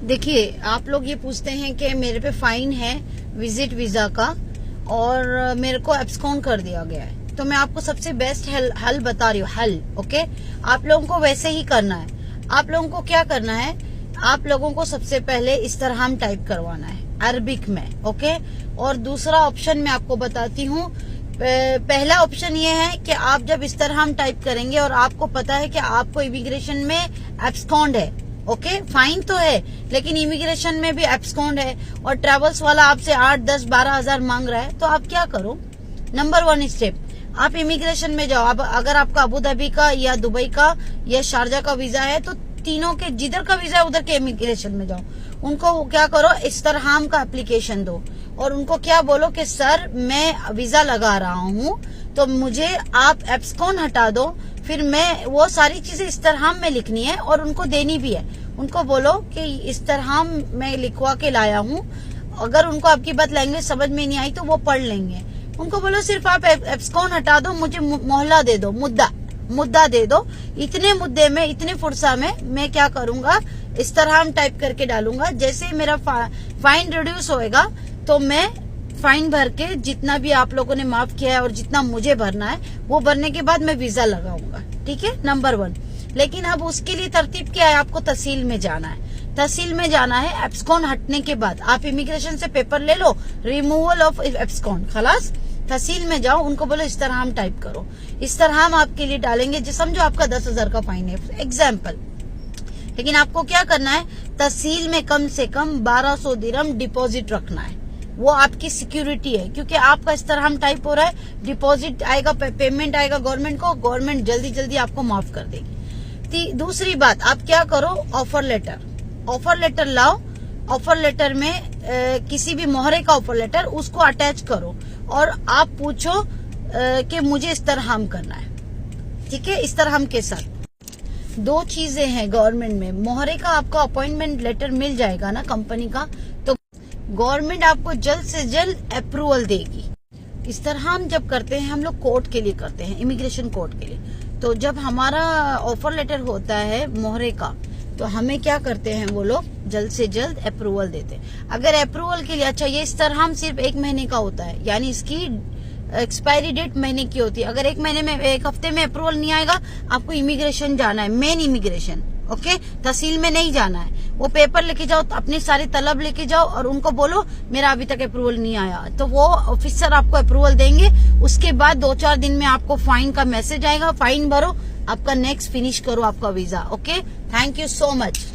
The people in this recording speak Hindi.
देखिए, आप लोग ये पूछते हैं कि मेरे पे फाइन है विजिट वीजा का और मेरे को एब्सकॉन्ड कर दिया गया है, तो मैं आपको सबसे बेस्ट हल बता रही हूँ। हल ओके, आप लोगों को वैसे ही करना है। आप लोगों को क्या करना है, आप लोगों को सबसे पहले इस्तरहाम टाइप करवाना है अरबिक में। ओके, और दूसरा ऑप्शन मैं आपको बताती हूँ। पहला ऑप्शन ये है कि आप जब इस्तरहाम टाइप करेंगे और आपको पता है कि आपको इमिग्रेशन में एब्सकॉन्ड है, ओके, फाइन तो है लेकिन इमिग्रेशन में भी एब्सकॉन्ड है और ट्रेवल्स वाला आपसे 8, 10, 12 हजार मांग रहा है, तो आप क्या करो। नंबर 1 स्टेप, आप इमिग्रेशन में जाओ। अब अगर आपका अबू धाबी का या दुबई का या शारजा का वीजा है तो तीनों के जिधर का वीजा है उधर के इमिग्रेशन में जाओ। उनको क्या करो, इस्तरहाम का एप्लीकेशन दो और उनको क्या बोलो कि सर मैं वीजा लगा रहा हूँ तो मुझे आप एब्सकॉन्ड हटा दो। फिर मैं वो सारी चीजें इस्तरहाम में लिखनी है और उनको देनी भी है। उनको बोलो कि इस्तरहाम में लिखवा के लाया हूँ। अगर उनको आपकी बात लैंग्वेज समझ में नहीं आई तो वो पढ़ लेंगे। उनको बोलो सिर्फ आप एब्सकॉन्ड हटा दो, मुझे मोहल्ला दे दो, मुद्दा दे दो। इतने मुद्दे में, इतने फुर्सा में मैं क्या करूंगा, इस्तरहाम टाइप करके डालूंगा। जैसे ही मेरा फाइन रिड्यूस होएगा तो मैं फाइन भर के जितना भी आप लोगों ने माफ किया है और जितना मुझे भरना है वो भरने के बाद मैं वीजा लगाऊंगा। ठीक है, नंबर 1। लेकिन अब उसके लिए तरतीब क्या है, आपको तहसील में जाना है। तहसील में जाना है एब्सकॉन्ड हटने के बाद। आप इमिग्रेशन से पेपर ले लो, रिमूवल ऑफ एब्सकॉन्ड, खलास। तहसील में जाओ, उनको बोलो इस्तरहाम टाइप करो। इस्तरहाम आपके लिए डालेंगे, जो समझो आपका 10,000 का फाइन है एग्जाम्पल। लेकिन आपको क्या करना है, तहसील में कम से कम 1200 दिरहम डिपॉजिट रखना है। वो आपकी सिक्योरिटी है, क्योंकि आपका इस्तरहाम टाइप हो रहा है, डिपॉजिट आएगा, पेमेंट आएगा गवर्नमेंट को, गवर्नमेंट जल्दी जल्दी आपको माफ कर देगी। दूसरी बात, आप क्या करो, ऑफर लेटर लाओ। ऑफर लेटर में किसी भी मोहरे का ऑफर लेटर, उसको अटैच करो और आप पूछो कि मुझे इस्तरहाम करना है। ठीक है, इस्तरहाम के साथ 2 चीजें हैं गवर्नमेंट में। मोहरे का आपको अपॉइंटमेंट लेटर मिल जाएगा ना कंपनी का, तो गवर्नमेंट आपको जल्द से जल्द अप्रूवल देगी। इस्तरहाम जब करते हैं हम लोग कोर्ट के लिए करते हैं, इमिग्रेशन कोर्ट के लिए। तो जब हमारा ऑफर लेटर होता है मोहरे का, तो हमें क्या करते हैं वो लोग, जल्द से जल्द अप्रूवल देते हैं। अगर अप्रूवल के लिए, अच्छा ये इस्तरहाम सिर्फ 1 महीने का होता है, यानी इसकी एक्सपायरी डेट महीने की होती है। अगर 1 हफ्ते में अप्रूवल नहीं आएगा, आपको इमिग्रेशन जाना है, मेन इमिग्रेशन। ओके, तहसील में नहीं जाना है। वो पेपर लेके जाओ, अपनी सारी तलब लेके जाओ और उनको बोलो मेरा अभी तक अप्रूवल नहीं आया, तो वो ऑफिसर आपको अप्रूवल देंगे। उसके बाद 2-4 दिन में आपको फाइन का मैसेज आएगा, फाइन भरो, आपका नेक्स्ट फिनिश करो आपका visa. Okay, thank you so much.